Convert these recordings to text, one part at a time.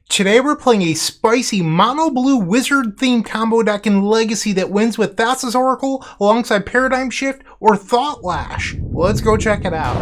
Today we're playing a spicy mono blue wizard themed combo deck in Legacy that wins with Thassa's Oracle alongside Paradigm Shift or Thought Lash. Let's go check it out.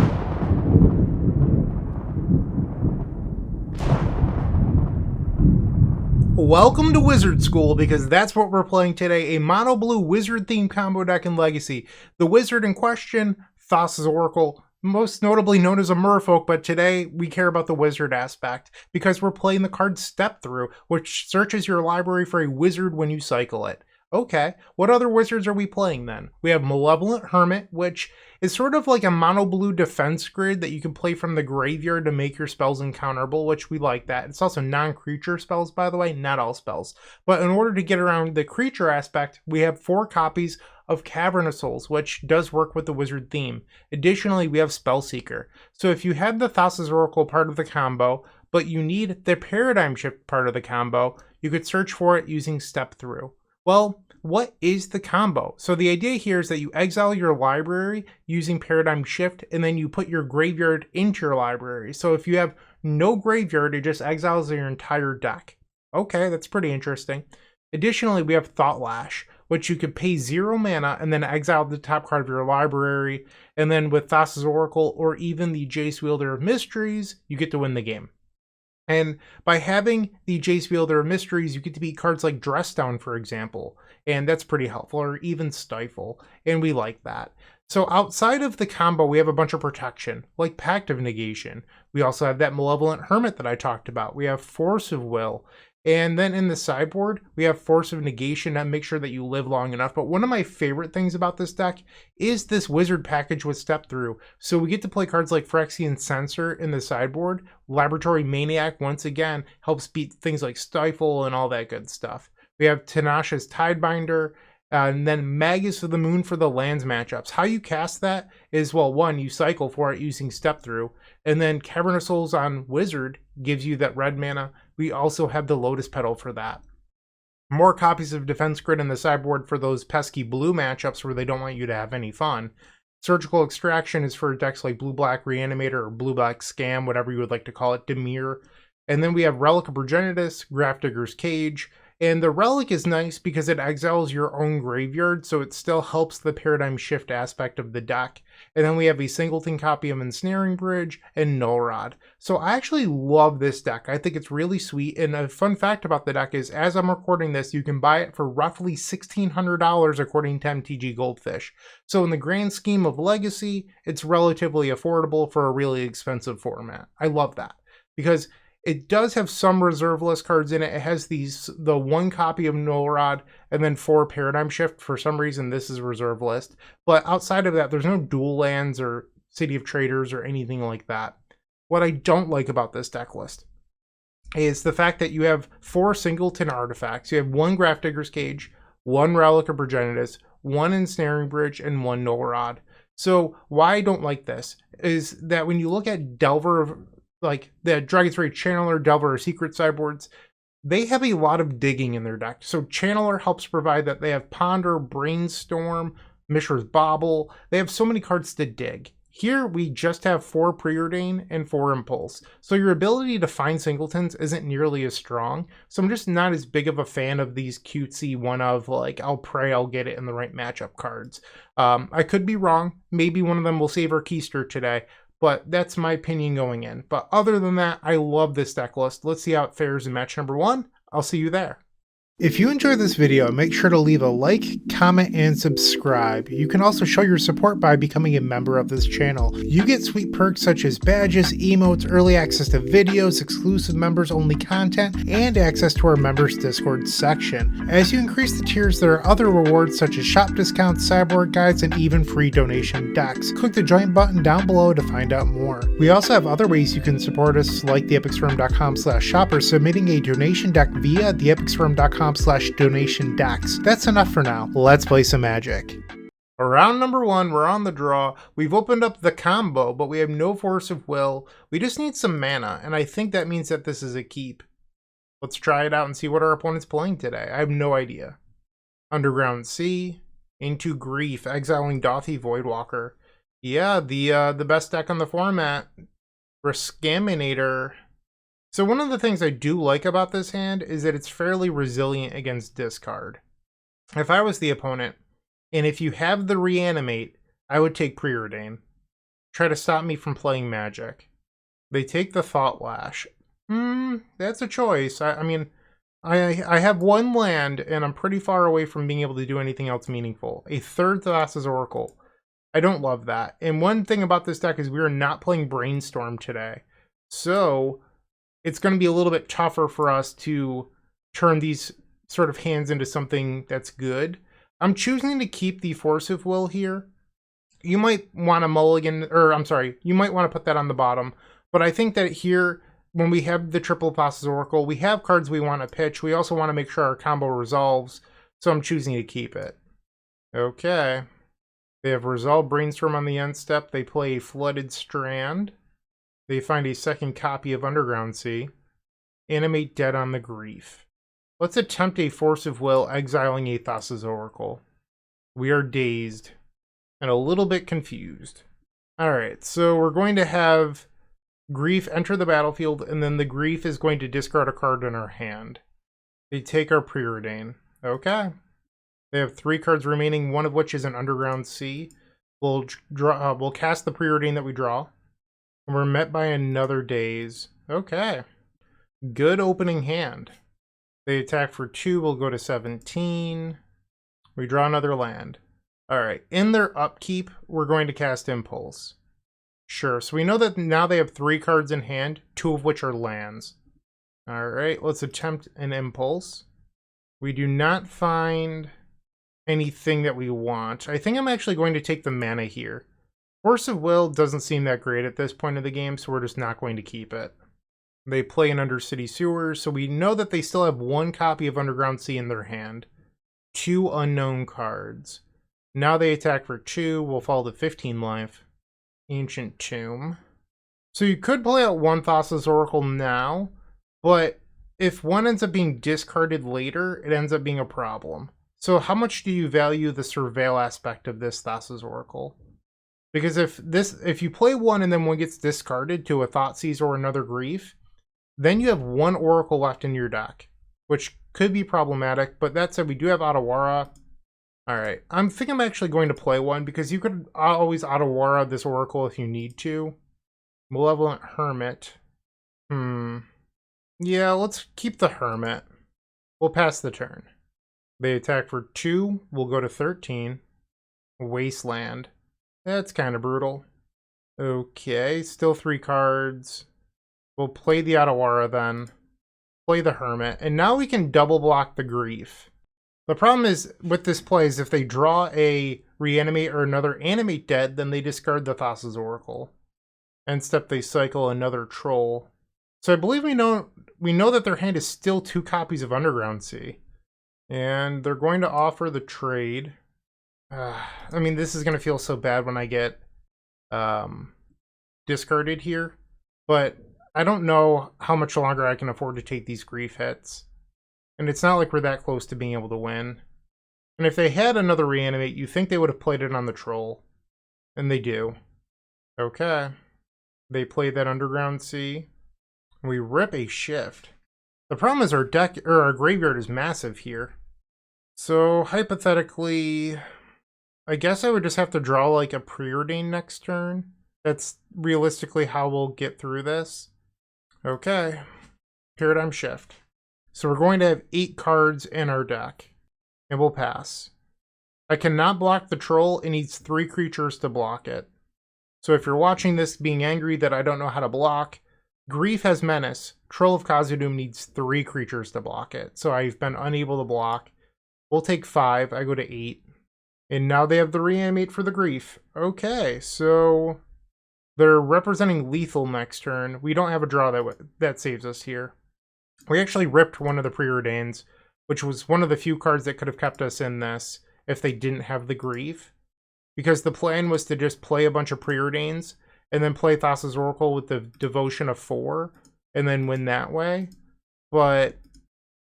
Welcome to Wizard School, because that's what we're playing today, a mono blue wizard themed combo deck in Legacy. The wizard in question, Thassa's Oracle, most notably known as a merfolk, but today we care about the wizard aspect because we're playing the card Step Through, which searches your library for a wizard when you cycle it. Okay, what other wizards are we playing then? We have Malevolent Hermit, which is sort of like a mono blue defense grid that you can play from the graveyard to make your spells encounterable, which we like that. It's also non-creature spells, by the way, not all spells. But in order to get around the creature aspect, we have 4 copies of Cavern of Souls, which does work with the wizard theme. Additionally, we have Spellseeker. So if you had the Thassa's Oracle part of the combo, but you need the Paradigm Shift part of the combo, you could search for it using Step Through. Well, what is the combo? So the idea here is that you exile your library using Paradigm Shift, and then you put your graveyard into your library. So if you have no graveyard, it just exiles your entire deck. Okay, that's pretty interesting. Additionally, we have Thought Lash, which you could pay 0 mana and then exile the top card of your library. And then with Thassa's Oracle or even the Jace Wielder of Mysteries, you get to win the game. And by having the Jace Wielder of Mysteries, you get to beat cards like Dress Down, for example. And that's pretty helpful, or even Stifle. And we like that. So outside of the combo, we have a bunch of protection, like Pact of Negation. We also have that Malevolent Hermit that I talked about. We have Force of Will. And then in the sideboard, we have Force of Negation to make sure that you live long enough. But one of my favorite things about this deck is this wizard package with Step Through. So we get to play cards like Phyrexian Censor in the sideboard. Laboratory Maniac, once again, helps beat things like Stifle and all that good stuff. We have Tinasha's Tidebinder, and then Magus of the Moon for the lands matchups. How you cast that is, well, one, you cycle for it using Step Through, and then Cavern of Souls on Wizard gives you that red mana. We also have the Lotus Petal for that. More copies of Defense Grid in the sideboard for those pesky blue matchups where they don't want you to have any fun. Surgical Extraction is for decks like Blue-Black Reanimator or Blue-Black Scam, whatever you would like to call it, Dimir. And then we have Relic of Progenitus, Grafdigger's Cage. And the Relic is nice because it exiles your own graveyard, so it still helps the Paradigm Shift aspect of the deck. And then we have a singleton copy of Ensnaring Bridge and Null Rod. So I actually love this deck. I think it's really sweet. And a fun fact about the deck is, as I'm recording this, you can buy it for roughly $1,600 according to MTG Goldfish. So in the grand scheme of Legacy, it's relatively affordable for a really expensive format. I love that because it does have some reserve list cards in it. It has the 1 copy of Null Rod and then 4 Paradigm Shift. For some reason, this is reserve list. But outside of that, there's no dual lands or City of Traders or anything like that. What I don't like about this deck list is the fact that you have 4 singleton artifacts. You have 1 Grafdigger's Cage, 1 Relic of Progenitus, 1 Ensnaring Bridge, and 1 Null Rod. So why I don't like this is that when you look at Delver, like the Dragon's Rage Channeler, Delver, or Secret sideboards, they have a lot of digging in their deck. So Channeler helps provide that. They have Ponder, Brainstorm, Mishra's Bauble. They have so many cards to dig. Here we just have 4 Preordain and 4 Impulse. So your ability to find singletons isn't nearly as strong. So I'm just not as big of a fan of these cutesy one of like, I'll pray I'll get it in the right matchup cards. I could be wrong. Maybe one of them will save our Keister today. But that's my opinion going in. But other than that, I love this deck list. Let's see how it fares in match number 1. I'll see you there. If you enjoyed this video, make sure to leave a like, comment, and subscribe. You can also show your support by becoming a member of this channel. You get sweet perks such as badges, emotes, early access to videos, exclusive members-only content, and access to our members Discord section. As you increase the tiers, there are other rewards such as shop discounts, sideboard guides, and even free donation decks. Click the join button down below to find out more. We also have other ways you can support us, like theepicsforum.com/shop or submitting a donation deck via theepicsforum.com/donation decks. That's enough for now. Let's play some Magic. Round number 1, we're on the draw. We've opened up the combo, but we have no Force of Will. We just need some mana, and I think that means that this is a keep. Let's try it out and see what our opponent's playing today. I have no idea. Underground Sea, Into Grief, exiling Dauthi Voidwalker. Yeah, the best deck on the format. Rescaminator. So one of the things I do like about this hand is that it's fairly resilient against discard. If I was the opponent, and if you have the reanimate, I would take Preordain. Try to stop me from playing Magic. They take the Thought Lash. That's a choice. I mean, I have one land, and I'm pretty far away from being able to do anything else meaningful. A third Thassa's Oracle. I don't love that. And one thing about this deck is we are not playing Brainstorm today. So it's going to be a little bit tougher for us to turn these sort of hands into something that's good. I'm choosing to keep the Force of Will here. You might want to mulligan, or I'm sorry, you might want to put that on the bottom. But I think that here, when we have the triple Thassa's Oracle, we have cards we want to pitch. We also want to make sure our combo resolves. So I'm choosing to keep it. Okay. They have Resolve Brainstorm on the end step. They play a Flooded Strand. They find a second copy of Underground Sea. Animate Dead on the Grief. Let's attempt a Force of Will, exiling a Thassa's Oracle. We are dazed and a little bit confused. Alright, so we're going to have Grief enter the battlefield, and then the Grief is going to discard a card in our hand. They take our Preordain. Okay. They have 3 cards remaining, one of which is an Underground Sea. We'll cast the Preordain that we draw. And we're met by another Daze. Okay. Good opening hand. They attack for 2, we'll go to 17. We draw another land. Alright, in their upkeep, we're going to cast Impulse. Sure, so we know that now they have 3 cards in hand, 2 of which are lands. Alright, let's attempt an Impulse. We do not find anything that we want. I think I'm actually going to take the mana here. Force of Will doesn't seem that great at this point of the game, so we're just not going to keep it. They play an Undercity Sewers, so we know that they still have 1 copy of Underground Sea in their hand. 2 unknown cards. Now they attack for 2, we'll fall to 15 life. Ancient Tomb. So you could play out 1 Thassa's Oracle now, but if one ends up being discarded later, it ends up being a problem. So how much do you value the Surveil aspect of this Thassa's Oracle? Because if you play 1 and then 1 gets discarded to a Thoughtseize or another Grief, then you have 1 Oracle left in your deck, which could be problematic, but that said, we do have Otawara. Alright, I think I'm actually going to play 1, because you could always Otawara this Oracle if you need to. Malevolent Hermit. Yeah, let's keep the Hermit. We'll pass the turn. They attack for 2, we'll go to 13. Wasteland. That's kind of brutal. Okay, still 3 cards. We'll play the Otawara then. Play the Hermit. And now we can double block the Grief. The problem is with this play is if they draw a Reanimate or another Animate Dead, then they discard the Thassa's Oracle. End step, they cycle another Troll. So I believe we know that their hand is still 2 copies of Underground Sea. And they're going to offer the trade. I mean, this is going to feel so bad when I get discarded here. But I don't know how much longer I can afford to take these Grief hits. And it's not like we're that close to being able to win. And if they had another Reanimate, you think they would have played it on the Troll. And they do. Okay. They play that Underground Sea. We rip a Shift. The problem is our graveyard is massive here. So, hypothetically, I guess I would just have to draw like a Preordain next turn. That's realistically how we'll get through this. Okay. Paradigm Shift. So we're going to have 8 cards in our deck. And we'll pass. I cannot block the Troll. It needs 3 creatures to block it. So if you're watching this being angry that I don't know how to block, Grief has Menace. Troll of Khazad-dûm needs 3 creatures to block it. So I've been unable to block. We'll take 5. I go to 8. And now they have the Reanimate for the Grief. Okay, so they're representing lethal next turn. We don't have a draw that saves us here. We actually ripped one of the Preordains, which was one of the few cards that could have kept us in this if they didn't have the Grief. Because the plan was to just play a bunch of Preordains and then play Thassa's Oracle with the Devotion of 4 and then win that way. But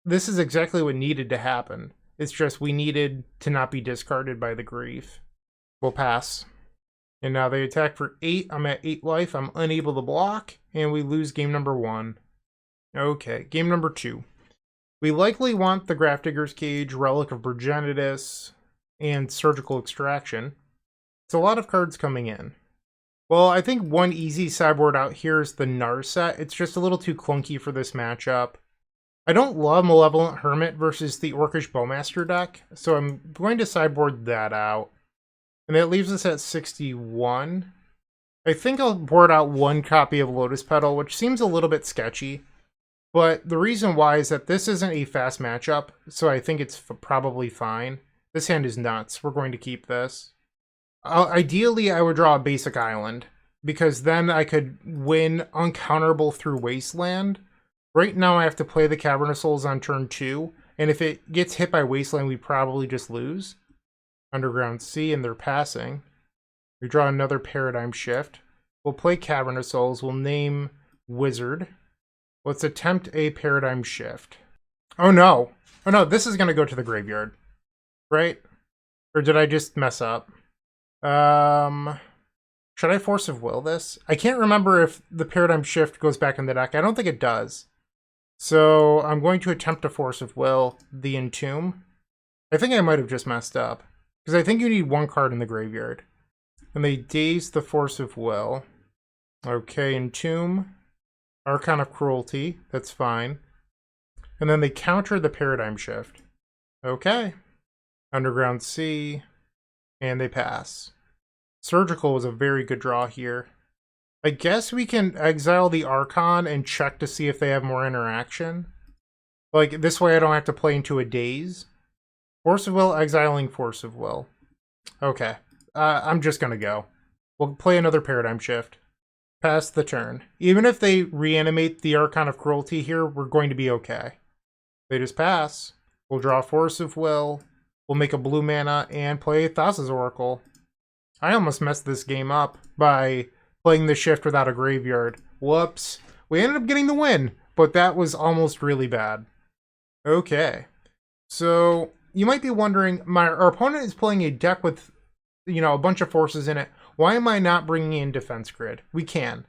this is exactly what needed to happen. It's just we needed to not be discarded by the Grief. We'll pass. And now they attack for 8. I'm at 8 life. I'm unable to block. And we lose game number 1. Okay, game number 2. We likely want the Grafdigger's Cage, Relic of Progenitus, and Surgical Extraction. It's a lot of cards coming in. Well, I think one easy sideboard out here is the Narset. It's just a little too clunky for this matchup. I don't love Malevolent Hermit versus the Orcish Bowmaster deck, so I'm going to sideboard that out. And that leaves us at 61. I think I'll board out one copy of Lotus Petal, which seems a little bit sketchy. But the reason why is that this isn't a fast matchup, so I think it's probably fine. This hand is nuts. We're going to keep this. Ideally, I would draw a basic island, because then I could win uncounterable through Wasteland. Right now, I have to play the Cavern of Souls on turn 2, and if it gets hit by Wasteland, we probably just lose. Underground Sea, and they're passing. We draw another Paradigm Shift. We'll play Cavern of Souls. We'll name Wizard. Let's attempt a Paradigm Shift. Oh no! Oh no, this is going to go to the graveyard. Right? Or did I just mess up? Should I Force of Will this? I can't remember if the Paradigm Shift goes back in the deck. I don't think it does. So I'm going to attempt to Force of Will the Entomb. I think I might have just messed up, because I think you need one card in the graveyard. And they daze the Force of Will. Okay, Entomb. Archon of Cruelty. That's fine. And then they counter the Paradigm Shift. Okay. Underground Sea. And they pass. Surgical was a very good draw here. I guess we can exile the Archon and check to see if they have more interaction. Like, this way I don't have to play into a daze. Force of Will, exiling Force of Will. Okay. I'm just gonna go. We'll play another Paradigm Shift. Pass the turn. Even if they reanimate the Archon of Cruelty here, we're going to be okay. They just pass. We'll draw Force of Will. We'll make a blue mana and play Thassa's Oracle. I almost messed this game up by playing the shift without a graveyard. Whoops. We ended up getting the win, but that was almost really bad. Okay. So, you might be wondering, our opponent is playing a deck with, a bunch of forces in it. Why am I not bringing in Defense Grid? We can.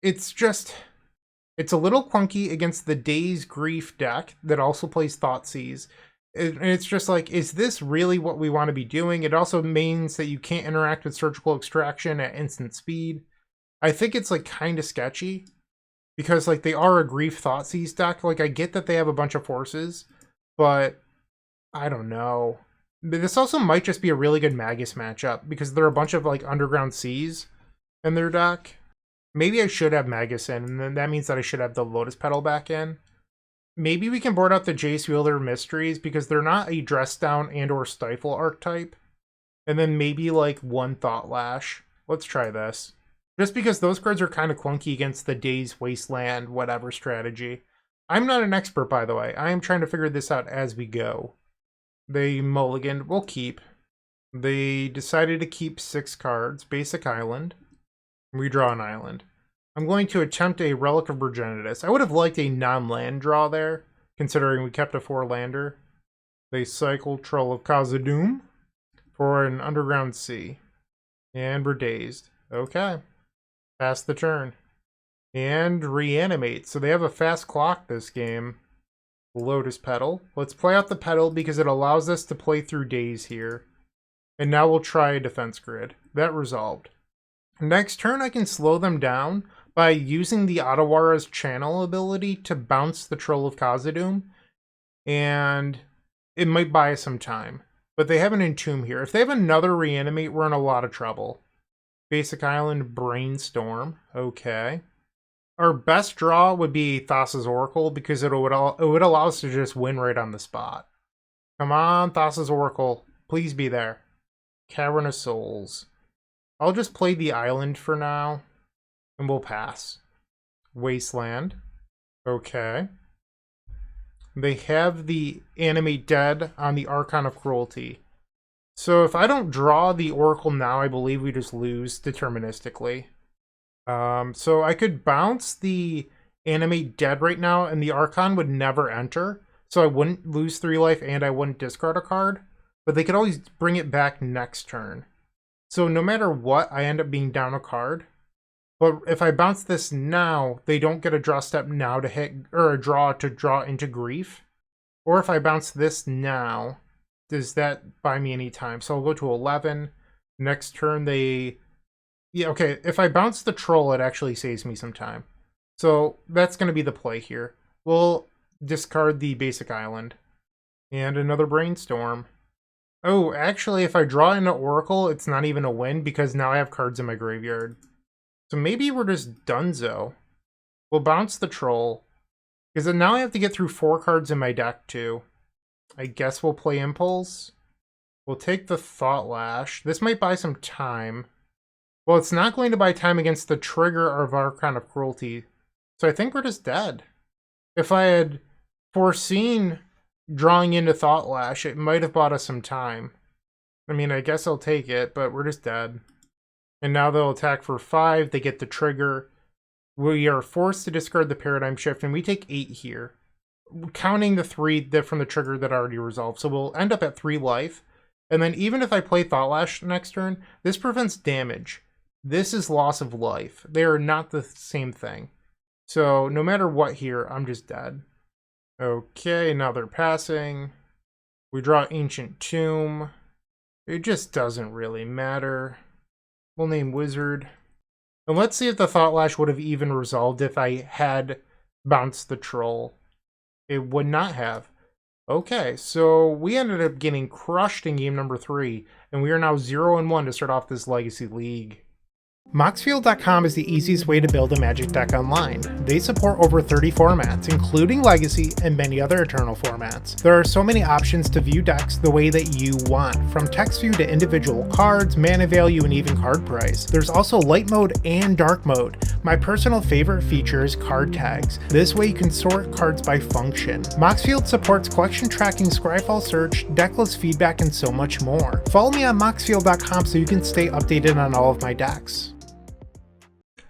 It's a little clunky against the Daze Grief deck that also plays Thoughtseize. And it's just like, is this really what we want to be doing? It also means that you can't interact with Surgical Extraction at instant speed. I think it's like kind of sketchy, because like they are a Grief Thoughtseize deck. Like I get that they have a bunch of forces, but I don't know. This also might just be a really good Magus matchup, because there are a bunch of like Underground Seas in their deck. Maybe I should have Magus in, and then that means that I should have the Lotus Petal back in. Maybe we can board out the Jace Wielder of Mysteries, because they're not a Dress Down and or Stifle archetype. And then maybe like one Thought Lash. Let's try this. Just because those cards are kind of clunky against the Daze, Wasteland, whatever strategy. I'm not an expert, by the way. I am trying to figure this out as we go. They mulliganed. We'll keep. They decided to keep 6 cards. Basic Island. Redraw an island. I'm going to attempt a Relic of Progenitus. I would have liked a non-land draw there, considering we kept a 4-lander. They cycle Troll of Khazad-dûm for an Underground Sea. And we're dazed. Okay. Pass the turn. And reanimate. So they have a fast clock this game. Lotus Petal. Let's play out the Petal because it allows us to play through days here. And now we'll try a Defense Grid. That resolved. Next turn I can slow them down by using the Otawara's channel ability to bounce the Troll of Khazad-dûm. And it might buy us some time. But they have an Entomb here. If they have another Reanimate, we're in a lot of trouble. Basic Island, Brainstorm. Okay. Our best draw would be Thassa's Oracle, because it would allow us to just win right on the spot. Come on, Thassa's Oracle. Please be there. Cavern of Souls. I'll just play the island for now, and we'll pass. Wasteland. Okay. They have the Animate Dead on the Archon of Cruelty. So if I don't draw the Oracle now, I believe we just lose deterministically. So I could bounce the Animate Dead right now, and the Archon would never enter. So I wouldn't lose 3 life, and I wouldn't discard a card. But they could always bring it back next turn. So no matter what, I end up being down a card. But if I bounce this now, they don't get a draw step now to hit, or a draw to draw into grief. Or if I bounce this now, does that buy me any time? So I'll go to 11. Next turn, they... Yeah, okay, if I bounce the troll, it actually saves me some time. So that's going to be the play here. We'll discard the basic island. And another brainstorm. Oh, actually, if I draw into Oracle, it's not even a win because now I have cards in my graveyard. So maybe we're just donezo. We'll bounce the troll. Because then now I have to get through 4 cards in my deck, too. I guess we'll play Impulse. We'll take the Thought Lash. This might buy some time. Well, it's not going to buy time against the trigger of Archon of Cruelty. So I think we're just dead. If I had foreseen drawing into Thought Lash, it might have bought us some time. I mean, I guess I'll take it, but we're just dead. And now they'll attack for 5. They get the trigger. We are forced to discard the Paradigm Shift, and we take 8 here. Counting the 3 from the trigger that already resolved. So we'll end up at 3 life. And then even if I play Thought Lash next turn, this prevents damage. This is loss of life. They are not the same thing. So no matter what here, I'm just dead. Okay, now they're passing. We draw Ancient Tomb. It just doesn't really matter. We'll name Wizard. And let's see if the Thought Lash would have even resolved if I had bounced the troll. It would not have. Okay, so we ended up getting crushed in game number 3, and we are now 0-1 to start off this Legacy League. Moxfield.com is the easiest way to build a Magic deck online. They support over 30 formats, including Legacy and many other Eternal formats. There are so many options to view decks the way that you want, from text view to individual cards, mana value, and even card price. There's also light mode and dark mode. My personal favorite feature is card tags. This way you can sort cards by function. Moxfield supports collection tracking, Scryfall search, decklist feedback, and so much more. Follow me on Moxfield.com so you can stay updated on all of my decks.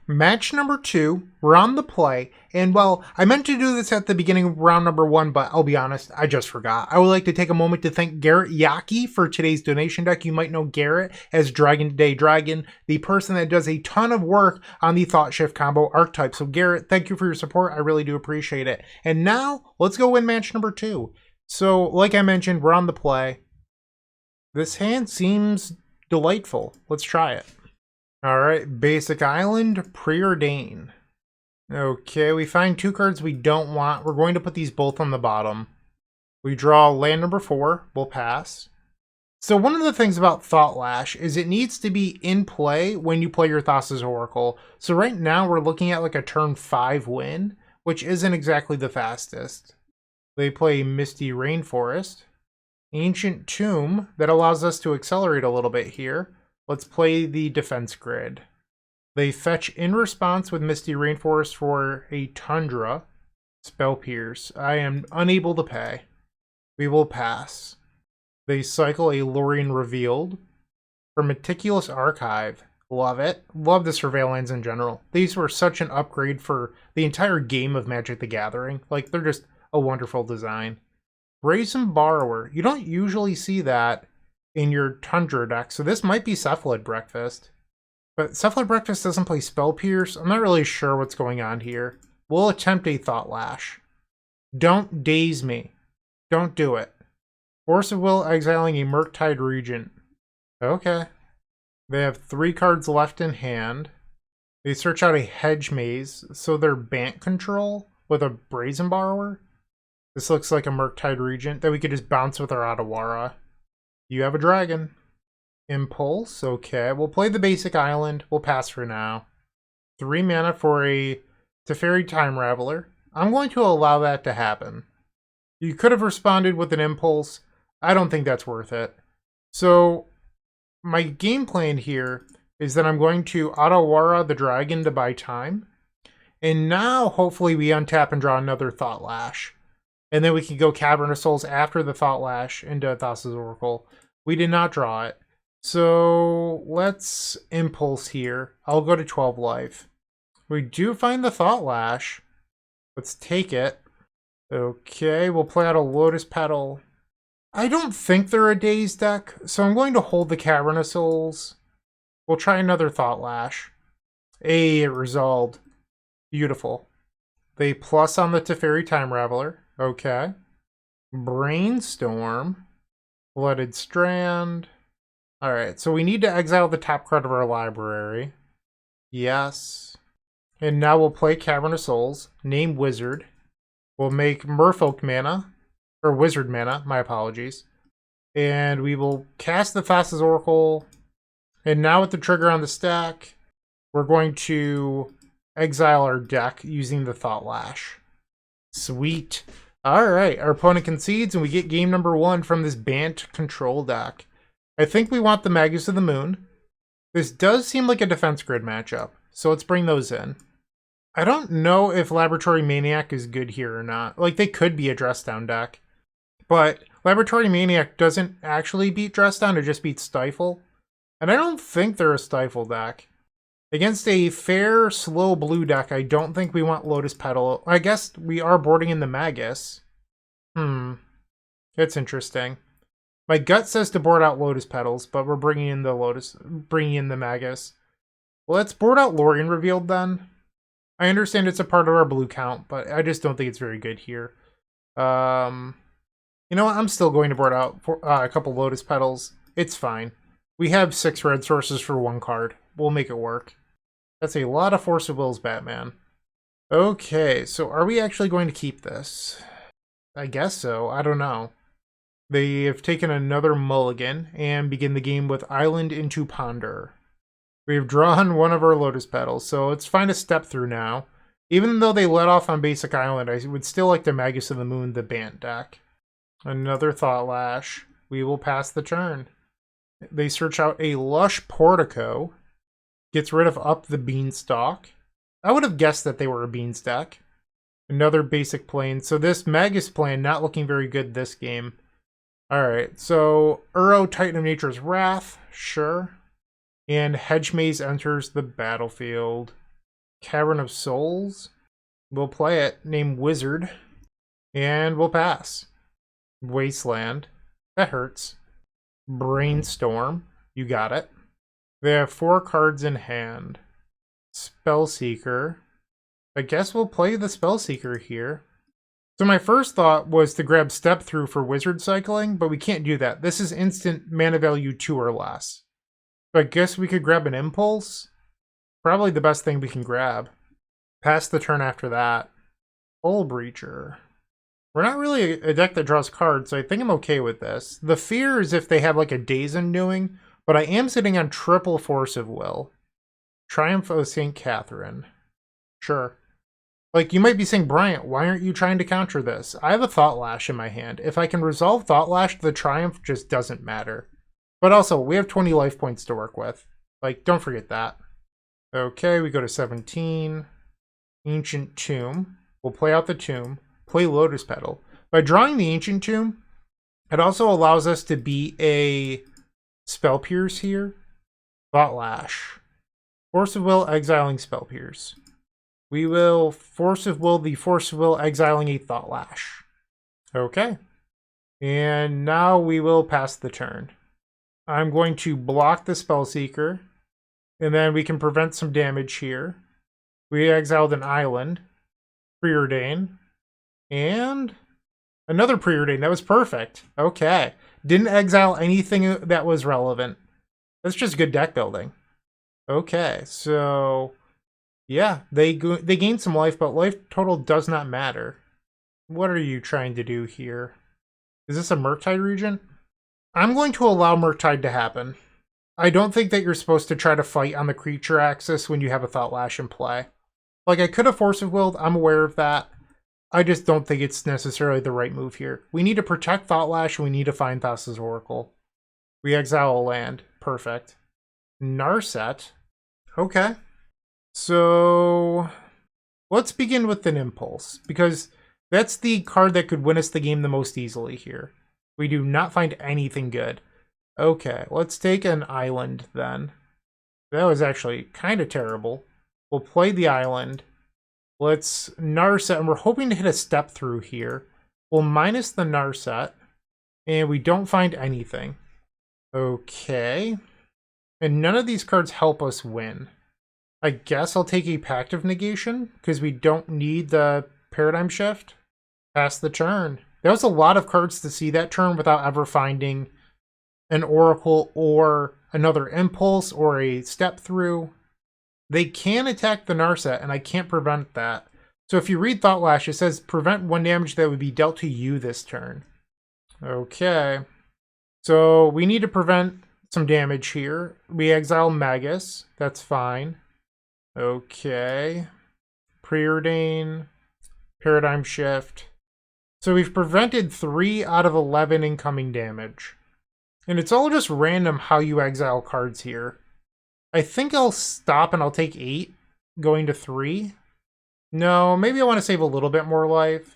Match number 2, we're on the play, and well, I meant to do this at the beginning of round number 1, but I'll be honest, I just forgot. I would like to take a moment to thank Garrett Yaki for today's donation deck. You might know Garrett as Dragon Today Dragon, the person that does a ton of work on the ThoughtShift combo archetype. So Garrett, thank you for your support. I really do appreciate it. And now, let's go win match number 2. So, like I mentioned, we're on the play. This hand seems delightful. Let's try it. Alright, Basic Island, Preordain. Okay, we find 2 cards we don't want. We're going to put these both on the bottom. We draw land number 4, we'll pass. So one of the things about Thought Lash is it needs to be in play when you play your Thassa's Oracle. So right now we're looking at like a turn 5 win, which isn't exactly the fastest. They play Misty Rainforest. Ancient Tomb, that allows us to accelerate a little bit here. Let's play the defense grid. They fetch in response with Misty Rainforest for a Tundra. Spell Pierce. I am unable to pay. We will pass. They cycle a Lorien Revealed. For Meticulous Archive. Love it. Love the Surveillance in general. These were such an upgrade for the entire game of Magic the Gathering. Like, they're just a wonderful design. Brazen Borrower. You don't usually see that in your Tundra deck, so this might be Cephalid Breakfast. But Cephalid Breakfast doesn't play Spell Pierce. I'm not really sure what's going on here. We'll attempt a Thought Lash. Don't daze me. Don't do it. Force of Will exiling a Murktide Regent. Okay. They have 3 cards left in hand. They search out a Hedge Maze, so they're Bant control with a Brazen Borrower. This looks like a Murktide Regent that we could just bounce with our Otawara. You have a dragon. Impulse, okay. We'll play the basic island. We'll pass for now. 3 mana for a Teferi Time Raveler. I'm going to allow that to happen. You could have responded with an Impulse. I don't think that's worth it. So, my game plan here is that I'm going to Otawara the dragon to buy time. And now, hopefully, we untap and draw another Thought Lash. And then we can go Cavern of Souls after the Thought Lash into Thassa's Oracle. We did not draw it. So let's Impulse here. I'll go to 12 life. We do find the Thought Lash. Let's take it. Okay, we'll play out a Lotus Petal. I don't think they're a Daze deck, so I'm going to hold the Cavern of Souls. We'll try another Thought Lash. It resolved. Beautiful. They plus on the Teferi Time Raveler. Okay. Brainstorm. Blooded Strand. Alright, so we need to exile the top card of our library. Yes. And now we'll play Cavern of Souls. Name Wizard. We'll make Merfolk mana. Or Wizard mana, my apologies. And we will cast the Thassa's Oracle. And now with the trigger on the stack, we're going to exile our deck using the Thought Lash. Sweet. Alright, our opponent concedes and we get game number 1 from this Bant control deck. I think we want the Magus of the Moon. This does seem like a defense grid matchup, so let's bring those in. I don't know if Laboratory Maniac is good here or not. Like, they could be a dress down deck. But Laboratory Maniac doesn't actually beat dress down, it just beats Stifle. And I don't think they're a Stifle deck. Against a fair, slow blue deck, I don't think we want Lotus Petal. I guess we are boarding in the Magus. It's interesting. My gut says to board out Lotus Petals, but we're bringing in the Magus. Well, let's board out Lorien Revealed then. I understand it's a part of our blue count, but I just don't think it's very good here. You know what? I'm still going to board out a couple Lotus Petals. It's fine. We have 6 red sources for 1 card. We'll make it work. That's a lot of Force of Wills, Batman. Okay, so are we actually going to keep this? I guess so. I don't know. They have taken another mulligan and begin the game with Island into Ponder. We've drawn one of our Lotus Petals, so let's find a step through now. Even though they let off on basic Island, I would still like to Magus of the Moon, the Bant deck. Another Thought Lash. We will pass the turn. They search out a Lush Portico. Gets rid of Up the Beanstalk. I would have guessed that they were a Beans deck. Another basic plane. So this Magus plan not looking very good this game. Alright, so Uro, Titan of Nature's Wrath. Sure. And Hedge Maze enters the battlefield. Cavern of Souls. We'll play it. Name Wizard. And we'll pass. Wasteland. That hurts. Brainstorm. You got it. They have 4 cards in hand. Spellseeker. I guess we'll play the Spellseeker here. So my first thought was to grab Step Through for Wizard cycling, but we can't do that. This is instant mana value 2 or less. So I guess we could grab an Impulse. Probably the best thing we can grab. Pass the turn after that. Hull Breacher. We're not really a deck that draws cards, so I think I'm okay with this. The fear is if they have like a Days Undoing, but I am sitting on triple Force of Will. Triumph of St. Catherine. Sure. Like, you might be saying, Bryant, why aren't you trying to counter this? I have a Thought Lash in my hand. If I can resolve Thought Lash, the Triumph just doesn't matter. But also, we have 20 life points to work with. Like, don't forget that. Okay, we go to 17. Ancient Tomb. We'll play out the Tomb. Play Lotus Petal. By drawing the Ancient Tomb, it also allows us to be a Spell Pierce here. Thought Lash. Force of Will, exiling Spell Pierce. We will Force of Will the Force of Will, exiling a Thought Lash. Okay. And now we will pass the turn. I'm going to block the Spellseeker. And then we can prevent some damage here. We exiled an island. Preordain. And another Preordain. That was perfect. Okay. Didn't exile anything that was relevant. That's just good deck building. Okay, so yeah, they gain some life, but life total does not matter. What are you trying to do here? Is this a Murktide Regent? I'm going to allow Murktide to happen. I don't think that you're supposed to try to fight on the creature axis when you have a Thought Lash in play. Like, I could have Force of Willed, I'm aware of that. I just don't think it's necessarily the right move here. We need to protect Thought Lash, and we need to find Thassa's Oracle. We exile a land. Perfect. Narset. Okay. So let's begin with an Impulse, because that's the card that could win us the game the most easily here. We do not find anything good. Okay, let's take an island then. That was actually kind of terrible. We'll play the island. Let's Narset, and we're hoping to hit a Step Through here. We'll minus the Narset, and we don't find anything. Okay. And none of these cards help us win. I guess I'll take a Pact of Negation, because we don't need the Paradigm Shift. Pass the turn. That was a lot of cards to see that turn without ever finding an Oracle or another Impulse or a Step Through. They can attack the Narset, and I can't prevent that. So if you read Thought Lash, it says prevent 1 damage that would be dealt to you this turn. Okay. So we need to prevent some damage here. We exile Magus. That's fine. Okay. Preordain. Paradigm Shift. So we've prevented 3 out of 11 incoming damage. And it's all just random how you exile cards here. I think I'll stop and I'll take 8, going to 3. No, maybe I want to save a little bit more life.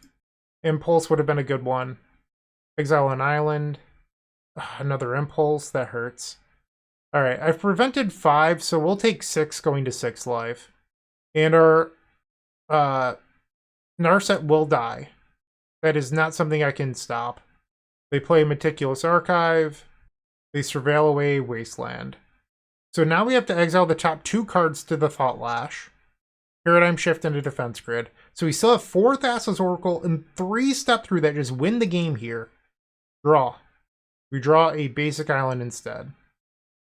Impulse would have been a good one. Exile an island. Another Impulse, that hurts. Alright, I've prevented 5, so we'll take 6 going to 6 life. And our Narset will die. That is not something I can stop. They play Meticulous Archive. They surveil away Wasteland. So now we have to exile the top 2 cards to the Thought Lash. Paradigm Shift into Defense Grid. So we still have 4 Thassa's Oracle and 3 Step Through that just win the game here. Draw. We draw a basic island instead.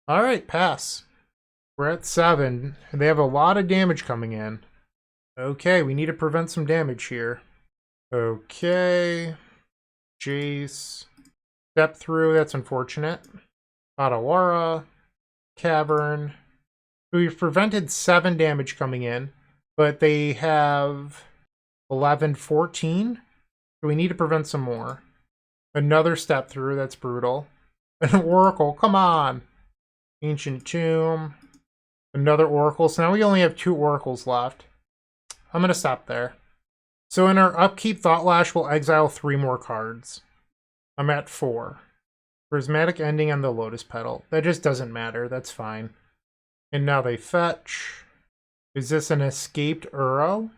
Alright, pass. We're at 7. And they have a lot of damage coming in. Okay, we need to prevent some damage here. Okay. Jace. Step Through, that's unfortunate. Otawara. Cavern. We've prevented 7 damage coming in, but they have 11, 14. So we need to prevent some more. Another Step Through, that's brutal. An Oracle, come on! Ancient Tomb. Another Oracle, so now we only have 2 Oracles left. I'm going to stop there. So in our upkeep, Thought Lash will exile 3 more cards. I'm at 4. Prismatic Ending on the Lotus Petal. That just doesn't matter. That's fine. And now they fetch. Is this an escaped Uro?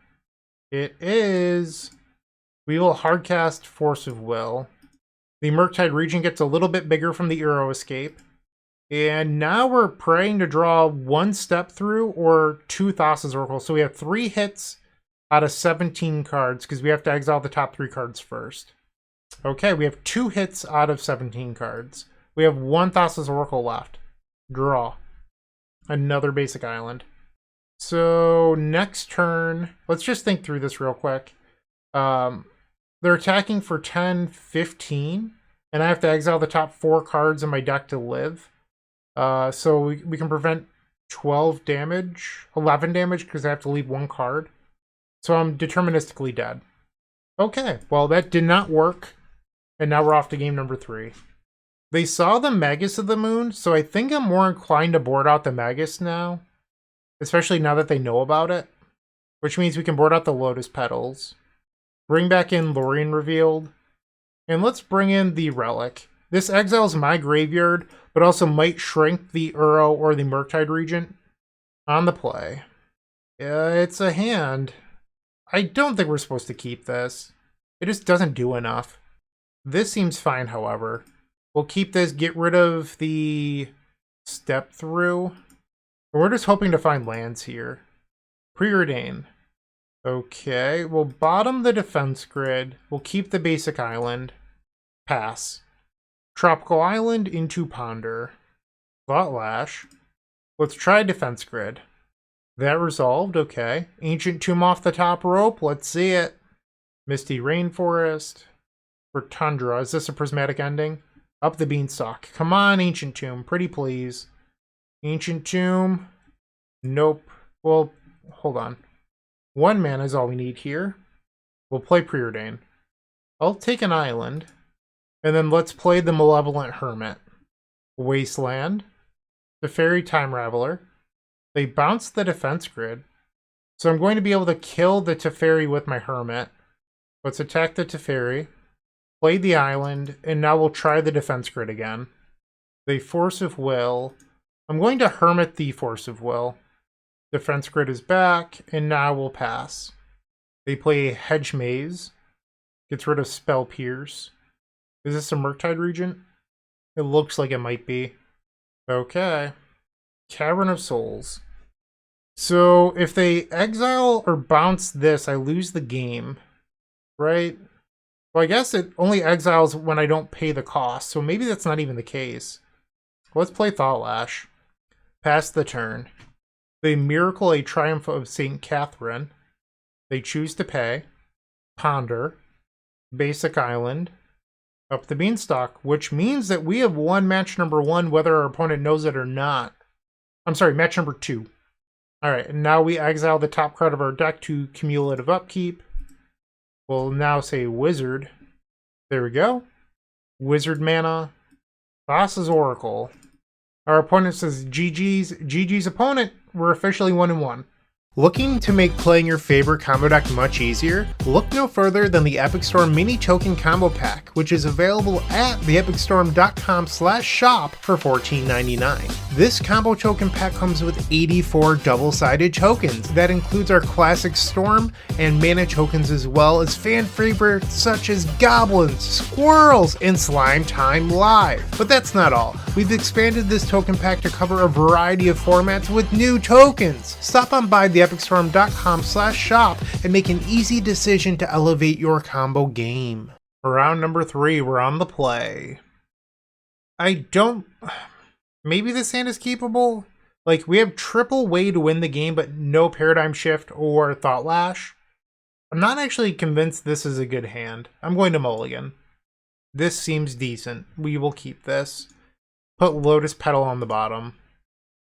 It is. We will hardcast Force of Will. The Murktide region gets a little bit bigger from the Uro escape. And now we're praying to draw 1 Step Through or 2 Thassa's Oracle. So we have 3 hits out of 17 cards because we have to exile the top 3 cards first. Okay, we have 2 hits out of 17 cards. We have 1 Thassa's Oracle left. Draw. Another basic island. So next turn, let's just think through this real quick. They're attacking for 10, 15, and I have to exile the top 4 cards in my deck to live. So we can prevent 12 damage, 11 damage, because I have to leave 1 card. So I'm deterministically dead. Okay, well that did not work. And now we're off to game number 3. They saw the Magus of the Moon, so I think I'm more inclined to board out the Magus now. Especially now that they know about it. Which means we can board out the Lotus Petals. Bring back in Lorien Revealed. And let's bring in the Relic. This exiles my graveyard, but also might shrink the Uro or the Murktide Regent on the play. It's a hand. I don't think we're supposed to keep this. It just doesn't do enough. This seems fine, however. We'll keep this, get rid of the Step Through. We're just hoping to find lands here. Preordain. Okay, we'll bottom the defense grid. We'll keep the basic island. Pass. Tropical Island into Ponder. Thought Lash. Let's try defense grid. That resolved, okay. Ancient Tomb off the top rope, let's see it. Misty Rainforest. For Tundra, is this a prismatic ending? Up the Beanstalk. Come on, Ancient Tomb, pretty please. Ancient Tomb. Nope. Well, hold on. 1 mana is all we need here. We'll play Preordain. I'll take an island. And then let's play the Malevolent Hermit. Wasteland. The Fairy Time Raveler. They bounce the defense grid. So I'm going to be able to kill the Teferi with my Hermit. Let's attack the Teferi. Play the island. And now we'll try the defense grid again. The Force of Will. I'm going to Hermit the Force of Will. Defense grid is back. And now we'll pass. They play Hedge Maze. Gets rid of Spell Pierce. Is this a Murktide Regent? It looks like it might be. Okay. Cavern of Souls. So if they exile or bounce this, I lose the game, right? Well, I guess it only exiles when I don't pay the cost, so maybe that's not even the case. Let's play Thought Lash. Pass the turn. They miracle a Triumph of St. Catherine. They choose to pay. Ponder. Basic Island. Up the Beanstalk, which means that we have won match number 1 whether our opponent knows it or not. I'm sorry, match number 2. Alright, and now we exile the top card of our deck to cumulative upkeep. We'll now say Wizard. There we go. Wizard mana. Thassa's Oracle. Our opponent says GG's opponent. We're officially 1-1. Looking to make playing your favorite combo deck much easier? Look no further than the Epic Storm Mini Token Combo Pack, which is available at theepicstorm.com/shop for $14.99. This combo token pack comes with 84 double-sided tokens. That includes our classic Storm and mana tokens, as well as fan favorites such as Goblins, Squirrels, and Slime Time Live. But that's not all. We've expanded this token pack to cover a variety of formats with new tokens. Stop on by theepicstorm.com/shop and make an easy decision to elevate your combo game. For round number 3, we're on the play. Maybe this hand is keepable? Like, we have triple way to win the game, but no Paradigm Shift or Thought Lash. I'm not actually convinced this is a good hand. I'm going to mulligan. This seems decent. We will keep this. Put Lotus Petal on the bottom.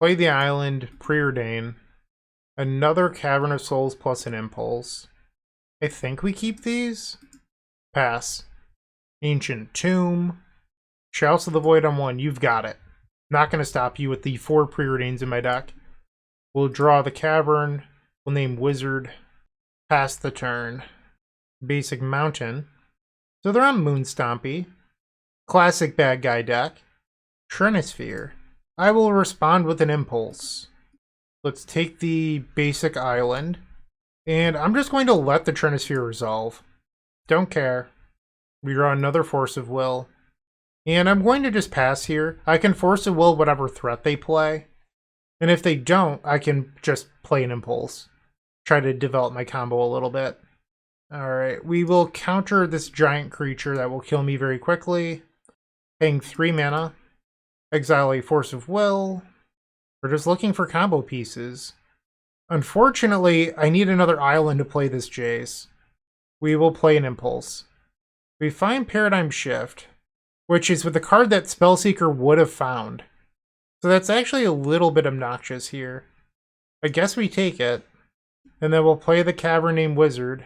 Play the island, preordain. Another Cavern of Souls plus an Impulse. I think we keep these. Pass. Ancient Tomb. Chalice of the Void on 1. You've got it. Not going to stop you with the 4 preordains in my deck. We'll draw the Cavern. We'll name Wizard. Pass the turn. Basic Mountain. So they're on Moonstompy. Classic bad guy deck. Trinisphere. I will respond with an Impulse. Let's take the basic island. And I'm just going to let the Trinisphere resolve. Don't care. We draw another Force of Will. And I'm going to just pass here. I can Force of Will whatever threat they play. And if they don't, I can just play an Impulse. Try to develop my combo a little bit. Alright, we will counter this giant creature that will kill me very quickly. Paying 3 mana. Exile a Force of Will. We're just looking for combo pieces. Unfortunately, I need another island to play this Jace. We will play an Impulse. We find Paradigm Shift, which is with the card that Spellseeker would have found. So that's actually a little bit obnoxious here. I guess we take it. And then we'll play the Cavern named Wizard.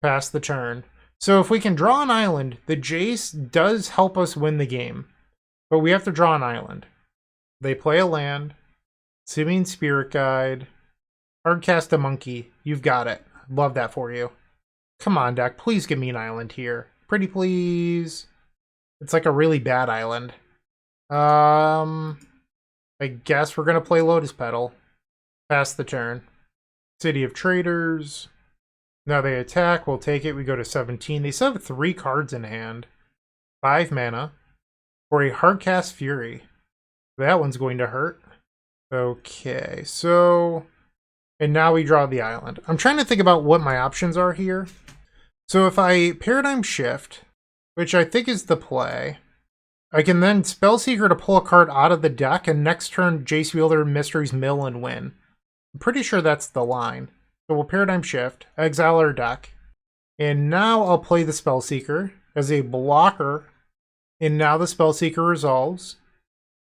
Pass the turn. So if we can draw an island, the Jace does help us win the game. But we have to draw an island. They play a land. Simian Spirit Guide. Hardcast a Monkey. You've got it. Love that for you. Come on, deck. Please give me an island here. Pretty please. It's like a really bad island. I guess we're going to play Lotus Petal. Pass the turn. City of Traders. Now they attack. We'll take it. We go to 17. They still have 3 cards in hand. 5 mana. For a Hardcast Fury. That one's going to hurt. Okay, so... And now we draw the island. I'm trying to think about what my options are here. So if I Paradigm Shift, which I think is the play, I can then Spellseeker to pull a card out of the deck, and next turn Jace Wielder of Mysteries mill and win. I'm pretty sure that's the line. So we'll Paradigm Shift, exile our deck, and now I'll play the Spellseeker as a blocker, and now the Spellseeker resolves.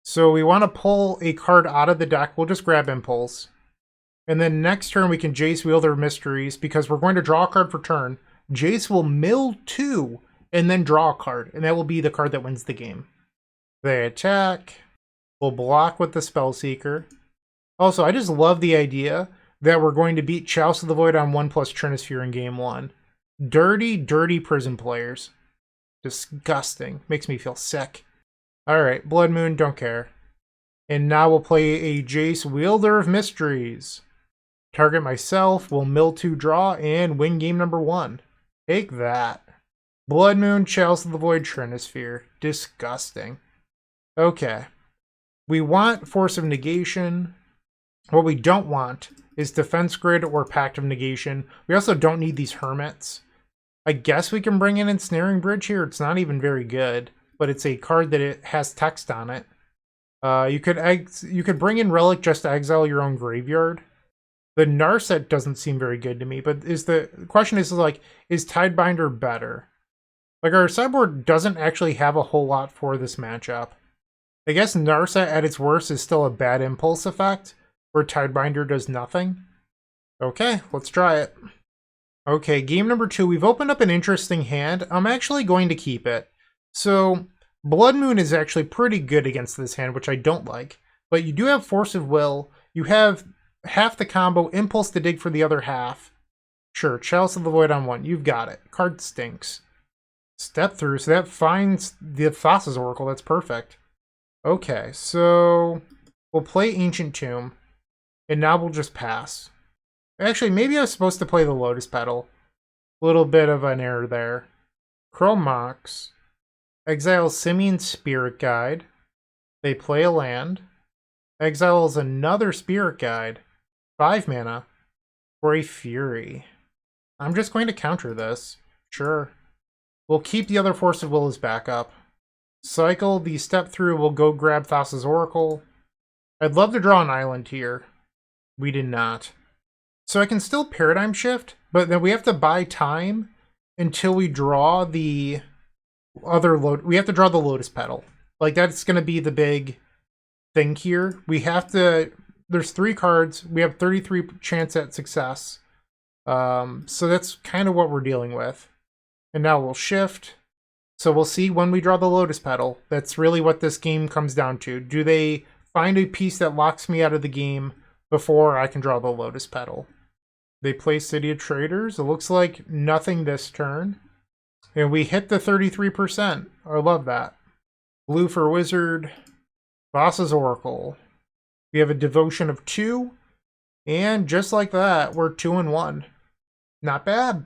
So we want to pull a card out of the deck. We'll just grab Impulse. And then next turn we can Jace Wielder of Mysteries, because we're going to draw a card for turn. Jace will mill 2 and then draw a card, and that will be the card that wins the game. They attack. We'll block with the Spellseeker. Also, I just love the idea that we're going to beat Chalice of the Void on 1 plus Trinisphere in game 1. Dirty, dirty prison players. Disgusting. Makes me feel sick. Alright, Blood Moon, don't care. And now we'll play a Jace Wielder of Mysteries. Target myself, we'll mill 2 draw, and win game number 1. Take that. Blood Moon, Chalice of the Void, Trinisphere. Disgusting. Okay. We want Force of Negation. What we don't want is Defense Grid or Pact of Negation. We also don't need these Hermits. I guess we can bring in Ensnaring Bridge here. It's not even very good, but it's a card that it has text on it. You could bring in Relic just to exile your own graveyard. The Narset doesn't seem very good to me, but the question is like, is Tidebinder better? Like, our sideboard doesn't actually have a whole lot for this matchup. I guess Narset at its worst is still a bad impulse effect, where Tidebinder does nothing. Okay, let's try it. Okay, game number 2. We've opened up an interesting hand. I'm actually going to keep it. So, Blood Moon is actually pretty good against this hand, which I don't like. But you do have Force of Will. You have half the combo, Impulse to dig for the other half. Sure, Chalice of the Void on 1. You've got it. Card stinks. Step through, so that finds the Thassa's Oracle. That's perfect. Okay, so we'll play Ancient Tomb. And now we'll just pass. Actually, maybe I was supposed to play the Lotus Petal. A little bit of an error there. Chrome Mox. Exile Simian Spirit Guide. They play a land. Exiles another Spirit Guide. 5 mana. For a Fury. I'm just going to counter this. Sure. We'll keep the other Force of Will as backup. Cycle the step through. We'll go grab Thassa's Oracle. I'd love to draw an island here. We did not. So I can still Paradigm Shift, but then we have to buy time until we draw the other we have to draw the Lotus Petal. Like, that's going to be the big thing here. We have to, there's 3 cards. We have 33 chance at success. So that's kind of what we're dealing with. And now we'll shift. So we'll see when we draw the Lotus Petal. That's really what this game comes down to. Do they find a piece that locks me out of the game before I can draw the Lotus Petal? They play City of Traders. It looks like nothing this turn. And we hit the 33%. I love that. Blue for Wizard. Thassa's Oracle. We have a Devotion of 2. And just like that, we're 2-1. Not bad.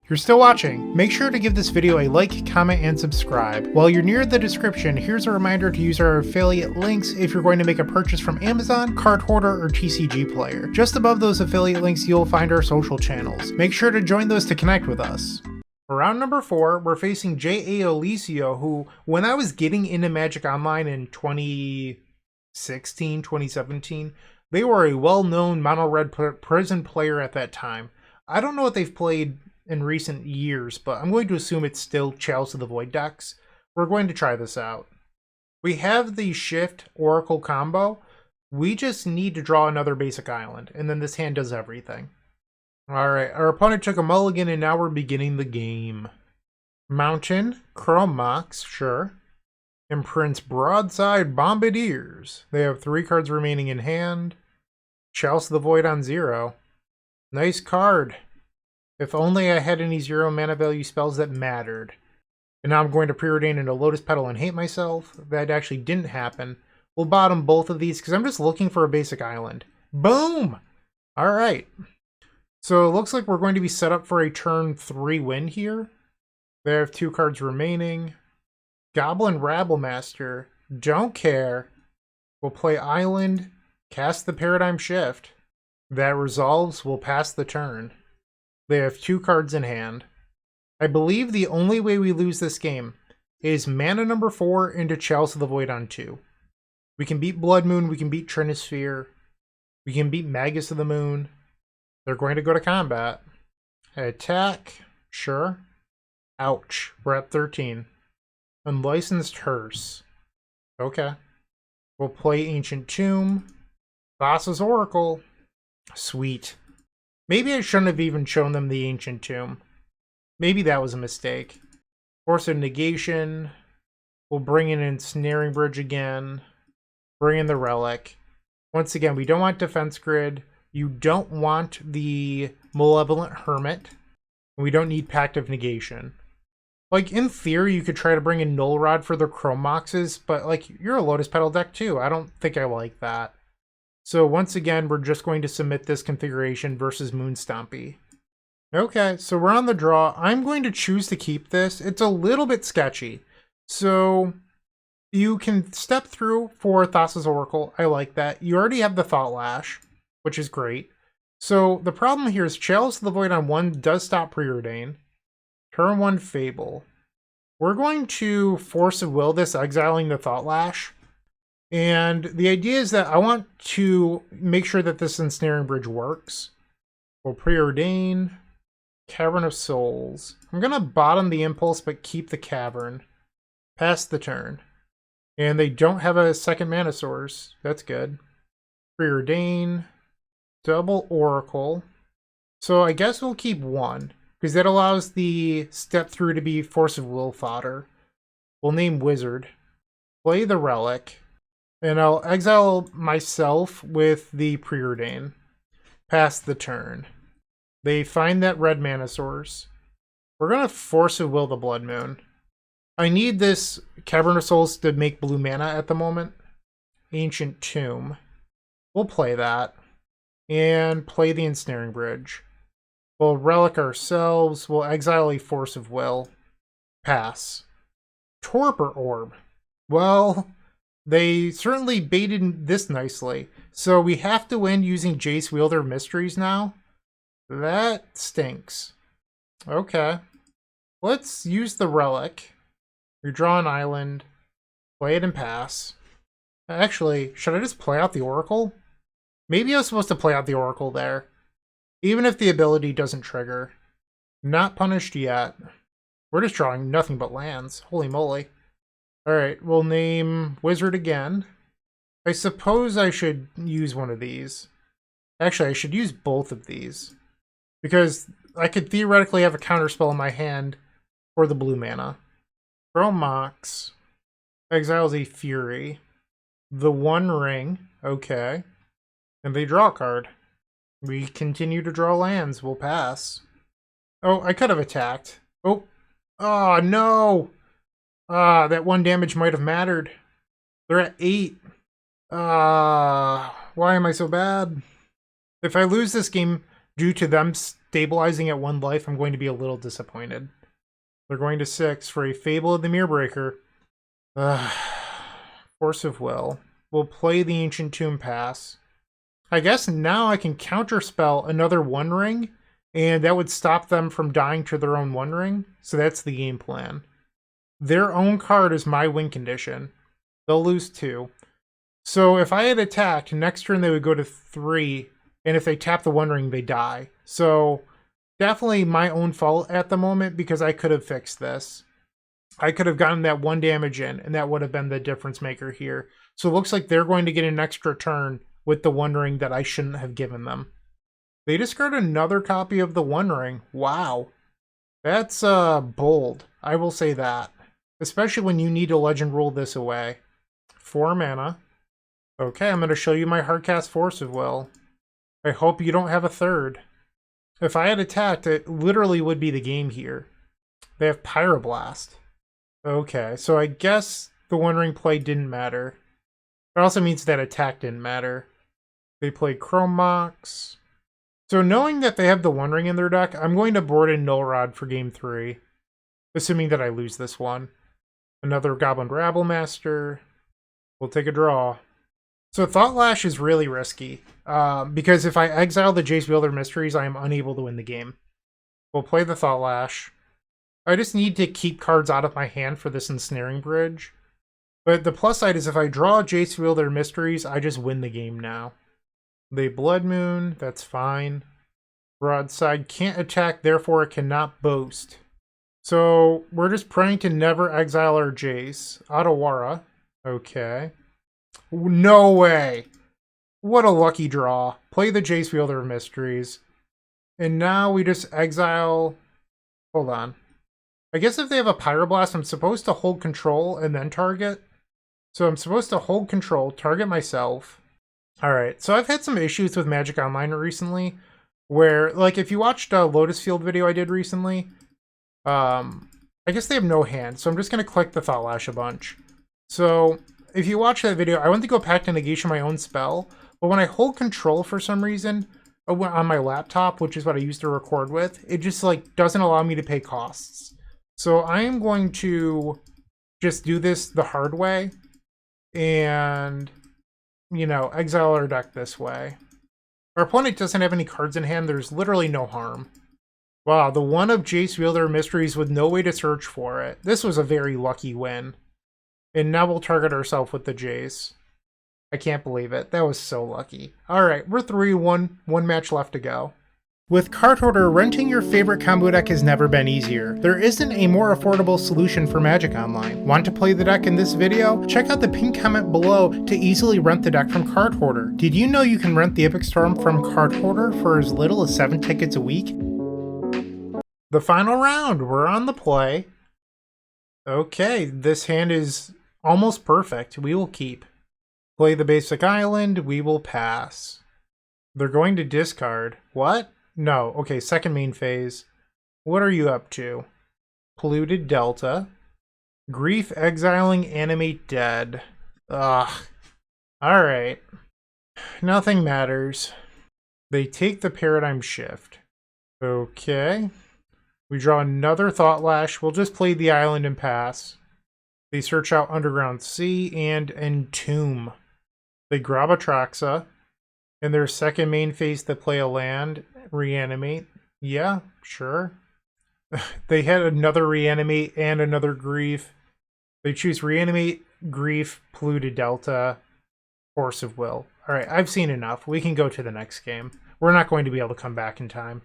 If you're still watching, make sure to give this video a like, comment, and subscribe. While you're near the description, here's a reminder to use our affiliate links if you're going to make a purchase from Amazon, Card Hoarder, or TCG Player. Just above those affiliate links, you'll find our social channels. Make sure to join those to connect with us. For round number 4, we're facing J.A. Alicio, who, when I was getting into Magic Online in 2016, 2017, they were a well-known mono-red prison player at that time. I don't know what they've played in recent years, but I'm going to assume it's still Chalice of the Void decks. We're going to try this out. We have the Shift Oracle combo. We just need to draw another basic island, and then this hand does everything. Alright, our opponent took a mulligan, and now we're beginning the game. Mountain, Chrome Mox, sure. Imprints Broadside Bombardiers. They have 3 cards remaining in hand. Chalice of the Void on 0. Nice card. If only I had any 0 mana value spells that mattered. And now I'm going to preordain into Lotus Petal and hate myself. That actually didn't happen. We'll bottom both of these because I'm just looking for a basic island. Boom! Alright. So it looks like we're going to be set up for a turn 3 win here. They have 2 cards remaining. Goblin Rabblemaster. Don't care. We'll play Island. Cast the Paradigm Shift. That resolves. We'll pass the turn. They have 2 cards in hand. I believe the only way we lose this game is mana number 4 into Chalice of the Void on 2. We can beat Blood Moon, we can beat Trinisphere, we can beat Magus of the Moon. They're going to go to combat. Attack, sure. Ouch, we're at 13. Unlicensed Hearse. Okay. We'll play Ancient Tomb. Thassa's Oracle. Sweet. Maybe I shouldn't have even shown them the Ancient Tomb. Maybe that was a mistake. Force of Negation. We'll bring in Ensnaring Bridge again. Bring in the Relic. Once again, we don't want Defense Grid. You don't want the Malevolent Hermit. We don't need Pact of Negation. Like, in theory, you could try to bring in Null Rod for the Chrome Moxes, but, like, you're a Lotus Petal deck too. I don't think I like that. So once again, we're just going to submit this configuration versus Moonstompy. Okay, so we're on the draw. I'm going to choose to keep this. It's a little bit sketchy. So You can step through for Thassa's Oracle. I like that. You already have the Thought Lash, which is great. So the problem here is Chalice of the Void on 1 does stop Preordain. Turn 1 Fable. We're going to Force of Will this, exiling the Thought Lash. And the idea is that I want to make sure that this Ensnaring Bridge works. We'll Preordain. Cavern of Souls. I'm going to bottom the Impulse, but keep the Cavern. Pass the turn. And they don't have a second mana source. That's good. Preordain. Double Oracle. So I guess we'll keep 1. Because that allows the step through to be Force of Will fodder. We'll name Wizard. Play the Relic. And I'll exile myself with the Preordain. Pass the turn. They find that red mana source. We're going to Force of Will the Blood Moon. I need this Cavern of Souls to make blue mana at the moment. Ancient Tomb. We'll play that. And play the Ensnaring Bridge. We'll Relic ourselves. We'll exile a Force of Will. Pass. Torpor Orb. Well, they certainly baited this nicely. So we have to win using Jace, Wielder of Mysteries now. That stinks. Okay. Let's use the Relic. We draw an island. Play it and pass. Actually, should I just play out the Oracle? Maybe I was supposed to play out the Oracle there. Even if the ability doesn't trigger. Not punished yet. We're just drawing nothing but lands. Holy moly. Alright, we'll name Wizard again. I suppose I should use one of these. Actually, I should use both of these. Because I could theoretically have a counterspell in my hand for the blue mana. Throw Mox. Exiles a Fury. The One Ring. Okay. And they draw a card. We continue to draw lands. We'll pass. Oh, I could have attacked. Oh. Oh, no! That 1 damage might have mattered. They're at 8. Why am I so bad? If I lose this game due to them stabilizing at 1 life, I'm going to be a little disappointed. They're going to 6 for a Fable of the Mirrorbreaker. Force of Will. We'll play the Ancient Tomb, pass. I guess now I can counterspell another One Ring, and that would stop them from dying to their own One Ring. So that's the game plan. Their own card is my win condition. They'll lose 2. So if I had attacked, next turn they would go to 3, and if they tap the One Ring, they die. So definitely my own fault at the moment, because I could have fixed this. I could have gotten that 1 damage in, and that would have been the difference maker here. So it looks like they're going to get an extra turn with the One Ring that I shouldn't have given them. They discard another copy of the One Ring. Wow. That's bold. I will say that. Especially when you need to legend rule this away. 4 mana. Okay, I'm going to show you my hardcast Force of Will. I hope you don't have a third. If I had attacked, it literally would be the game here. They have Pyroblast. Okay, so I guess the One Ring play didn't matter. It also means that attack didn't matter. They played Chrome Mox. So knowing that they have the One Ring in their deck, I'm going to board in Null Rod for game 3. Assuming that I lose this one. Another Goblin Rabblemaster. We'll take a draw. So Thought Lash is really risky. Because if I exile the Jace, Wielder of Mysteries, I am unable to win the game. We'll play the Thought Lash. I just need to keep cards out of my hand for this Ensnaring Bridge. But the plus side is if I draw Jace, Wielder of Mysteries, I just win the game now. They Blood Moon, that's fine. Broadside can't attack, therefore it cannot boast. So we're just praying to never exile our Jace. Otawara. Okay. No way! What a lucky draw. Play the Jace, Wielder of Mysteries. And now we just exile... Hold on. I guess if they have a Pyroblast, I'm supposed to hold control and then target. So I'm supposed to hold control, target myself. Alright, so I've had some issues with Magic Online recently, where, like, if you watched a Lotus Field video I did recently, I guess they have no hand, so I'm just going to click the Thought Lash a bunch. So, if you watch that video, I went to go Pact of Negation my own spell, but when I hold control for some reason, on my laptop, which is what I used to record with, it just, like, doesn't allow me to pay costs. So I am going to just do this the hard way and, you know, exile our deck this way. Our opponent doesn't have any cards in hand. There's literally no harm. Wow, the one of Jace, Wielder of Mysteries with no way to search for it. This was a very lucky win. And now we'll target ourselves with the Jace. I can't believe it. That was so lucky. Alright, we're 3-1. One match left to go. With Card Hoarder, renting your favorite combo deck has never been easier. There isn't a more affordable solution for Magic Online. Want to play the deck in this video? Check out the pinned comment below to easily rent the deck from Card Hoarder. Did you know you can rent the Epic Storm from Card Hoarder for as little as 7 tickets a week? The final round, we're on the play. Okay, this hand is almost perfect. We will keep. Play the basic island, we will pass. They're going to discard. What? No. Okay, second main phase. What are you up to? Polluted Delta. Grief exiling animate dead. Ugh. Alright. Nothing matters. They take the paradigm shift. Okay. We draw another Thought Lash. We'll just play the island and pass. They search out Underground Sea and Entomb. They grab a Thassa. In their second main phase, they play a land. Reanimate. Yeah, sure. They had another Reanimate and another Grief. They choose Reanimate, Grief, Polluted Delta, Force of Will. Alright, I've seen enough. We can go to the next game. We're not going to be able to come back in time.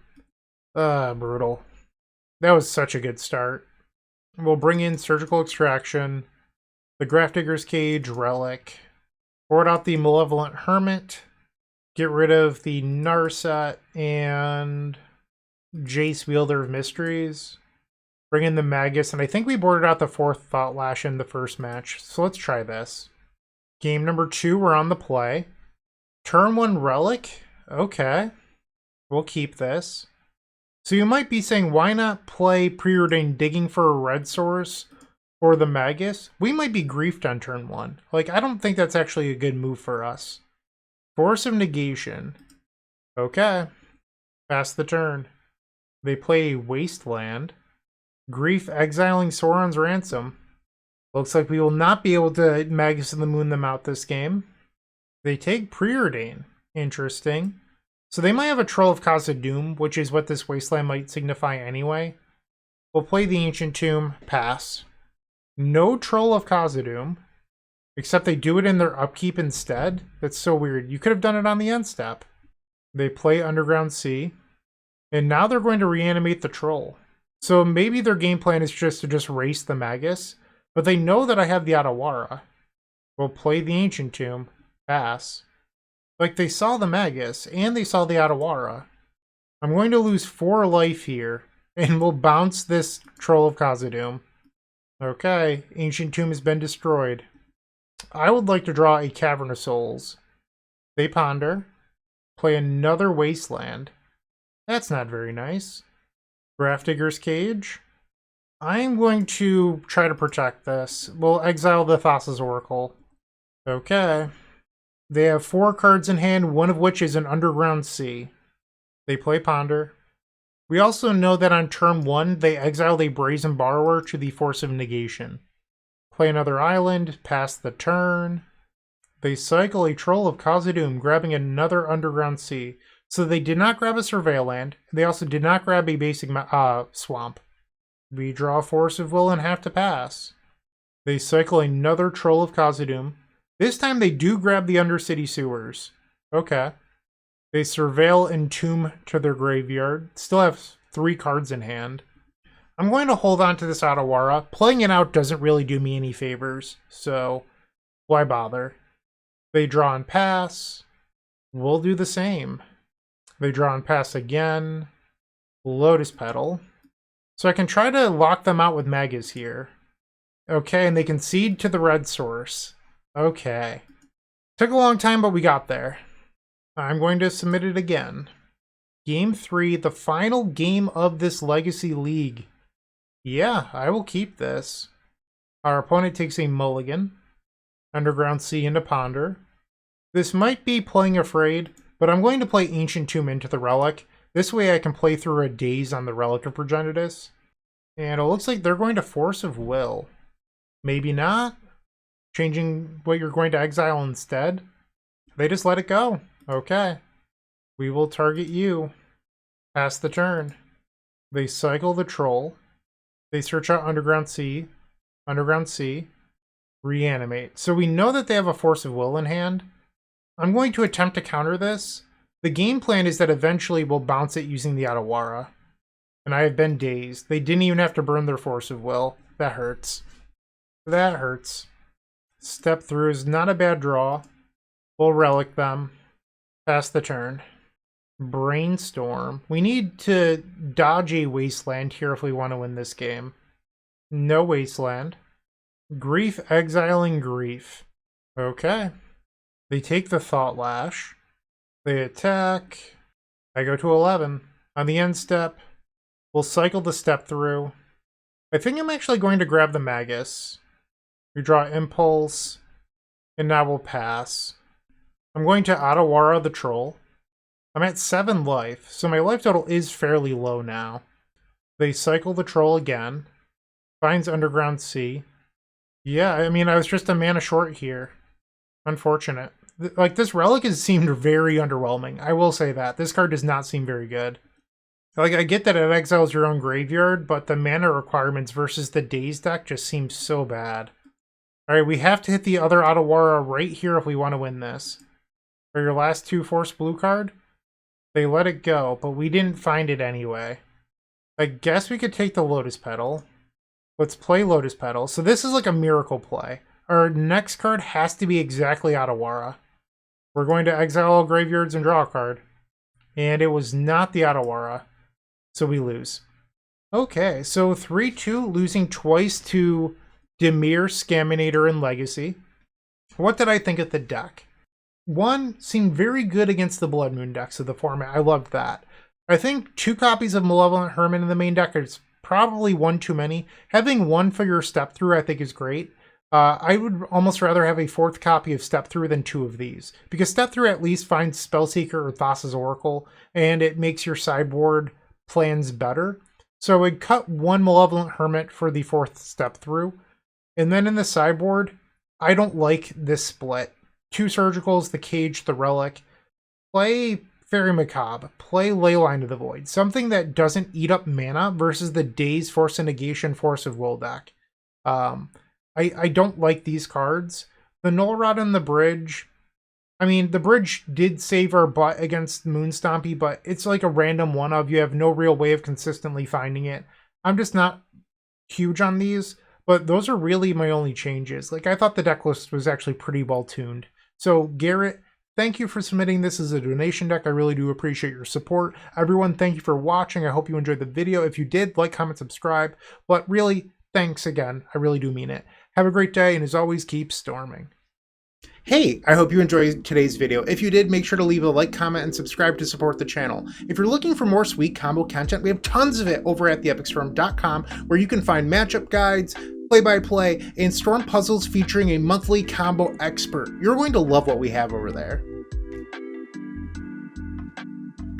Brutal. That was such a good start. We'll bring in Surgical Extraction, the Grafdigger's Cage, Relic, board out the Malevolent Hermit, get rid of the Narset and Jace, Wielder of Mysteries, bring in the Magus, and I think we boarded out the 4th Thought Lash in the first match, so let's try this. Game number 2, we're on the play. Turn 1 Relic, okay, we'll keep this. So you might be saying, why not play Preordained Digging for a red source or the Magus? We might be griefed on turn 1. Like, I don't think that's actually a good move for us. Force of Negation. Okay. Pass the turn. They play Wasteland. Grief exiling Sauron's Ransom. Looks like we will not be able to Magus and the Moon them out this game. They take Preordain. Interesting. So they might have a Troll of Khazad-dûm, which is what this Wasteland might signify anyway. We'll play the Ancient Tomb, pass. No Troll of Khazad-dûm, except they do it in their upkeep instead. That's so weird. You could have done it on the end step. They play Underground Sea, and now they're going to reanimate the Troll. So maybe their game plan is just to race the Magus, but they know that I have the Otawara. We'll play the Ancient Tomb, pass. Like, they saw the Magus, and they saw the Otawara. I'm going to lose 4 life here, and we'll bounce this Troll of Khazad-dûm. Okay, Ancient Tomb has been destroyed. I would like to draw a Cavern of Souls. They ponder. Play another Wasteland. That's not very nice. Grafdigger's Cage. I'm going to try to protect this. We'll exile the Thassa's Oracle. Okay. They have 4 cards in hand, one of which is an Underground Sea. They play Ponder. We also know that on turn 1, they exiled a Brazen Borrower to the Force of Negation. Play another island, pass the turn. They cycle a Troll of Khazad-dûm, grabbing another Underground Sea. So they did not grab a Surveil land. They also did not grab a basic swamp. We draw a Force of Will and have to pass. They cycle another Troll of Khazad-dûm. This time they do grab the Undercity Sewers. Okay. They Surveil Entomb to their graveyard. Still have 3 cards in hand. I'm going to hold on to this Otawara. Playing it out doesn't really do me any favors, so why bother? They draw and pass. We'll do the same. They draw and pass again. Lotus Petal. So I can try to lock them out with Magus here. Okay, and they concede to the red source. Okay. Took a long time, but we got there. I'm going to submit it again. Game 3, the final game of this Legacy League. Yeah, I will keep this. Our opponent takes a mulligan. Underground Sea into Ponder. This might be playing Afraid, but I'm going to play Ancient Tomb into the Relic. This way I can play through a Daze on the Relic of Progenitus. And it looks like they're going to Force of Will. Maybe not. changing what you're going to exile instead? They just let it go. Okay. We will target you. Pass the turn. They cycle the troll. They search out Underground Sea. Underground Sea. Reanimate. So we know that they have a Force of Will in hand. I'm going to attempt to counter this. The game plan is that eventually we'll bounce it using the Otawara. And I have been dazed. They didn't even have to burn their Force of Will. That hurts. That hurts. Step through is not a bad draw. We'll relic them. Pass the turn. Brainstorm. We need to dodge a Wasteland here if we want to win this game. No Wasteland. Grief, exiling Grief. Okay. They take the Thought Lash. They attack. I go to 11. On the end step, we'll cycle the step through. I think I'm actually going to grab the Magus. We draw Impulse. And now we'll pass. I'm going to Otawara the Troll. I'm at 7 life, so my life total is fairly low now. They cycle the Troll again. Finds Underground Sea. Yeah, I mean, I was just a mana short here. Unfortunate. Like, this relic has seemed very underwhelming. I will say that. This card does not seem very good. Like, I get that it exiles your own graveyard, but the mana requirements versus the Daze deck just seems so bad. Alright, we have to hit the other Otawara right here if we want to win this. For your last 2 Force Blue card? They let it go, but we didn't find it anyway. I guess we could take the Lotus Petal. Let's play Lotus Petal. So this is like a miracle play. Our next card has to be exactly Otawara. We're going to exile all graveyards and draw a card. And it was not the Otawara. So we lose. Okay, so 3-2, losing twice to Dimir, Scaminator, and Legacy. What did I think of the deck? One seemed very good against the Blood Moon decks of the format. I loved that. I think 2 copies of Malevolent Hermit in the main deck is probably one too many. Having one for your step through I think is great. I would almost rather have a 4th copy of Step Through than 2 of these. Because Step Through at least finds Spellseeker or Thassa's Oracle, and it makes your sideboard plans better. So I would cut 1 Malevolent Hermit for the 4th Step Through. And then in the sideboard, I don't like this split. 2 Surgicals, the Cage, the Relic. Play Fairy Macabre. Play Leyline of the Void. Something that doesn't eat up mana versus the Daze, Force of Negation, Force of Will deck. I don't like these cards. The Null Rod and the Bridge. I mean, the Bridge did save our butt against Moonstompy, but it's like a random one of. You have no real way of consistently finding it. I'm just not huge on these, but those are really my only changes. Like, I thought the deck list was actually pretty well tuned. So, Garrett, thank you for submitting this as a donation deck. I really do appreciate your support. Everyone, thank you for watching. I hope you enjoyed the video. If you did, like, comment, subscribe. But really, thanks again. I really do mean it. Have a great day, and as always, keep storming. Hey, I hope you enjoyed today's video. If you did, make sure to leave a like, comment, and subscribe to support the channel. If you're looking for more sweet combo content, we have tons of it over at theepicstorm.com, where you can find matchup guides, play-by-play, and storm puzzles featuring a monthly combo expert. You're going to love what we have over there.